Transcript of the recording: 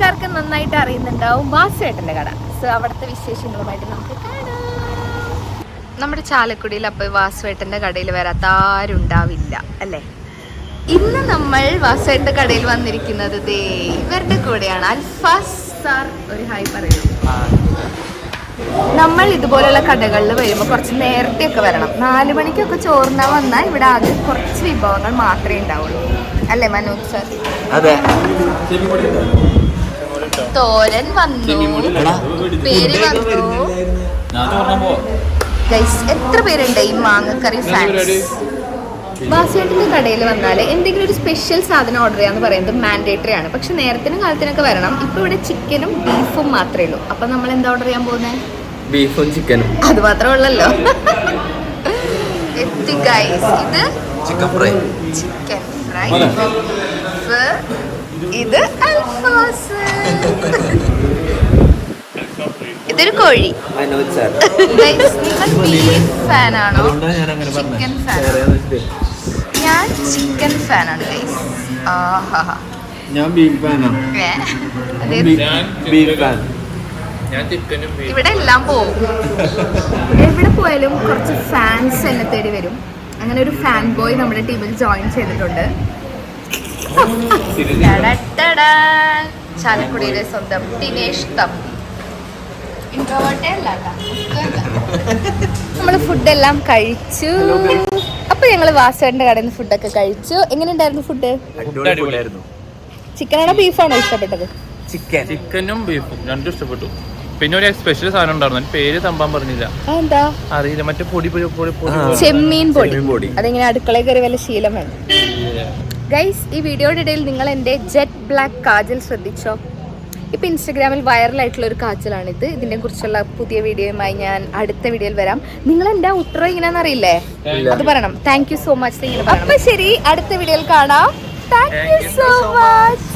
ആൾക്കാർക്ക് നന്നായിട്ട് അറിയുന്നുണ്ടാവും വാസുവേട്ടൻ്റെ കട. സോ അവിടുത്തെ വിശേഷങ്ങളുമായിട്ട് നമുക്ക് കാണാം. നമ്മുടെ ചാലക്കുടിയിൽ അപ്പോൾ വാസുവേട്ടൻ്റെ കടയിൽ വരാത്ത ആരും ഉണ്ടാവില്ല അല്ലേ? ഇന്ന് നമ്മൾ വാസുവേട്ടൻ്റെ കടയിൽ വന്നിരിക്കുന്നത് ദേ ഇവരുടെ കൂടെയാണ്. അൽഫാസ് സാർ ഒരു ഹായ് പറയൂ. നമ്മൾ ഇതുപോലുള്ള കടകളിൽ വരുമ്പോൾ കുറച്ച് നേരത്തെയൊക്കെ വരണം. 4 മണിക്കൊക്കെ ചോറിനാ വന്നാൽ ഇവിടെ ആകെ കുറച്ച് വിഭവങ്ങൾ മാത്രമേ ഉണ്ടാവുള്ളൂ അല്ലേ മനോജ് സാർ? അതെ. തോരൻ വന്നു, പേര് വന്നു. ഗൈസ് എത്ര പേരുണ്ട് ഈ മാങ്ങക്കറി ഫാൻസ്? വാസുവേട്ടൻ്റെ കടയിൽ വന്നാൽ എന്തെങ്കിലും ഒരു സ്പെഷ്യൽ സാധനം ഓർഡർ ചെയ്യാന്ന് പറയുന്നത് മാൻഡേറ്ററി ആണ്. പക്ഷെ നേരത്തിനും കാലത്തിനൊക്കെ വരണം. ഇപ്പൊ ഇവിടെ ചിക്കനും ബീഫും മാത്രമേ ഉള്ളൂ. അപ്പൊ നമ്മൾ എന്താ ഓർഡർ ചെയ്യാൻ പോകുന്നത്? ബീഫും ചിക്കനും. അത് മാത്രമേ ഉള്ളല്ലോ. എത്തി ഗൈസ്. ഇത് ചിക്കൻ ഫ്രൈ, ചിക്കൻ ഫ്രൈ, ഇത് അൽഫാസ്, ഇതൊരു കോഴി. ഗൈസ് നിങ്ങൾ ബീഫ് ഫാനാണോ ചിക്കൻ ഫാനാണോ? ഞാൻ ചിക്കൻ ഫാനാണ് ഗൈസ്. ആഹാ ഞാൻ ബീഫ് ഫാനാണ്. Beef fan. ഇവിടെ എല്ലാം പോകും. എവിടെ പോയാലും കുറച്ച് ഫാൻസ് എന്നെ തേടി വരും. അങ്ങനെ ഒരു ഫാൻ ബോയ് നമ്മുടെ ടീമിൽ ജോയിൻ ചെയ്തിട്ടുണ്ട്. ചാലക്കുടിയിലെ സ്വന്തം ദിനേഷ് തമ്പി. നമ്മള് ഫുഡെല്ലാം കഴിച്ചു. അപ്പൊ ഞങ്ങള് വാസുവേട്ടന്റെ കടയിൽ നിന്ന് ഫുഡൊക്കെ കഴിച്ചു. എങ്ങനെ ഉണ്ടായിരുന്നു ഫുഡ്? ചിക്കനാണോ ബീഫാണോ ഇഷ്ടപ്പെട്ടത്? ചിക്കനും ബീഫും രണ്ടും ഇഷ്ടപ്പെട്ടു. പിന്നെ ഒരു സ്പെഷ്യൽ സാധനം ഉണ്ടായിരുന്നു, പേര് തമ്പാൻ പറഞ്ഞില്ല. എന്താ അറിയില്ല, മറ്റേ പൊടി ചെമ്മീൻ പൊടി. അതെങ്ങനെ അടുക്കളയിൽ കയറി വല്ല ശീലം വേണം. ഗൈസ് ഈ വീഡിയോയുടെ ഇടയിൽ നിങ്ങൾ എൻ്റെ ജെറ്റ് ബ്ലാക്ക് കാജൽ ശ്രദ്ധിച്ചോ? ഇപ്പം ഇൻസ്റ്റഗ്രാമിൽ വൈറലായിട്ടുള്ള ഒരു കാജലാണിത്. ഇതിനെ കുറിച്ചുള്ള പുതിയ വീഡിയോയുമായി ഞാൻ അടുത്ത വീഡിയോയിൽ വരാം. നിങ്ങൾ എൻ്റെ ഉത്തരം ഇങ്ങനെയാണെന്ന് അറിയില്ലേ? അത് പറയണം. Thank you so much. അപ്പൊ ശരി, അടുത്ത വീഡിയോയിൽ കാണാം. Thank you so much.